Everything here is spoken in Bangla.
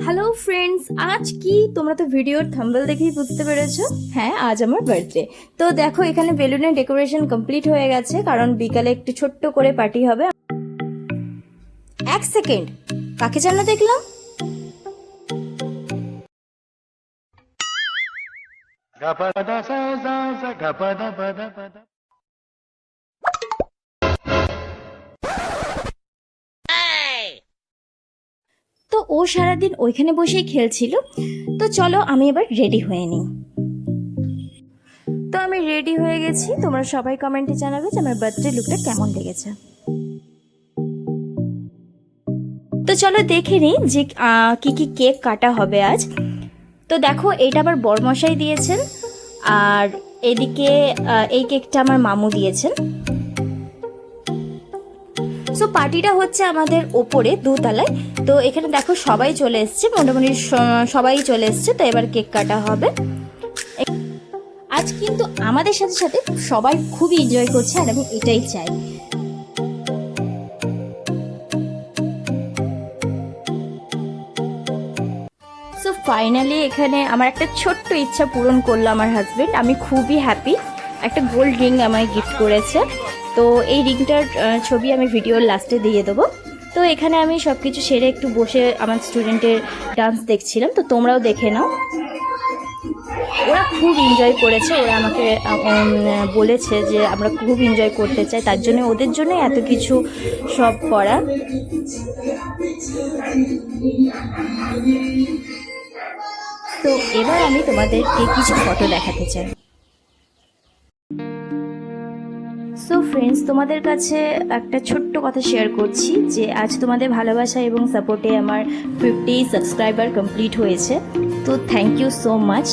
হ্যালো ফ্রেন্ডস, আজ কি তোমরা তো ভিডিওর থাম্বনেল দেখেই বুঝতে পেরেছো। হ্যাঁ, আজ আমার বার্থডে। তো দেখো এখানে বেলুনের ডেকোরেশন কমপ্লিট হয়ে গেছে, কারণ বিকালে একটু ছোট্ট করে পার্টি হবে। এক সেকেন্ড, কাকে যেন দেখলাম। তো ও সারাদিন ওইখানে বসেই খেলছিল। তো চলো আমি এবার রেডি হয়ে নিই। তো আমি রেডি হয়ে গেছি, তোমরা সবাই কমেন্টে জানাবে যে আমার বার্থডে লুকটা কেমন লেগেছে। তো চলো দেখে নিই যে কি কি কেক কাটা হবে আজ। তো দেখো এইটা আবার বরমশাই দিয়েছেন, আর এদিকে এই কেকটা আমার মামু দিয়েছেন। সো পার্টিটা হচ্ছে আমাদের ওপরে দোতলায়। তো এখানে দেখো সবাই চলে এসছে, মোটামুটি সবাই চলে এসছে। তো এবার কেক কাটা হবে। আজ কিন্তু আমাদের সাথে সাথে সবাই খুবই এনজয় করছে, আর আমি এটাই চাই। সো ফাইনালি এখানে আমার একটা ছোট্ট ইচ্ছা পূরণ করলো আমার হাজবেন্ড। আমি খুবই হ্যাপি। একটা গোল্ড রিং আমায় গিফট করেছে। তো এই রিংটার ছবি আমি ভিডিওর লাস্টে দিয়ে দেবো। তো এখানে আমি সব কিছু সেরে একটু বসে আমার স্টুডেন্টের ডান্স দেখছিলাম, তো তোমরাও দেখে নাও। ওরা খুব এনজয় করেছে, ওরা আমাকে বলেছে যে আমরা খুব এনজয় করতে চাই, তার জন্য ওদের জন্য এত কিছু সব করা। তো এবার আমি তোমাদেরকে কিছু ফটো দেখাতে চাই। সো ফ্রেন্ডস, তোমাদের কাছে একটা ছোট্ট কথা শেয়ার করছি যে আজ তোমাদের ভালোবাসা এবং সাপোর্টে আমার 50 সাবস্ক্রাইবার কমপ্লিট হয়েছে। তো থ্যাংক ইউ সো মাচ।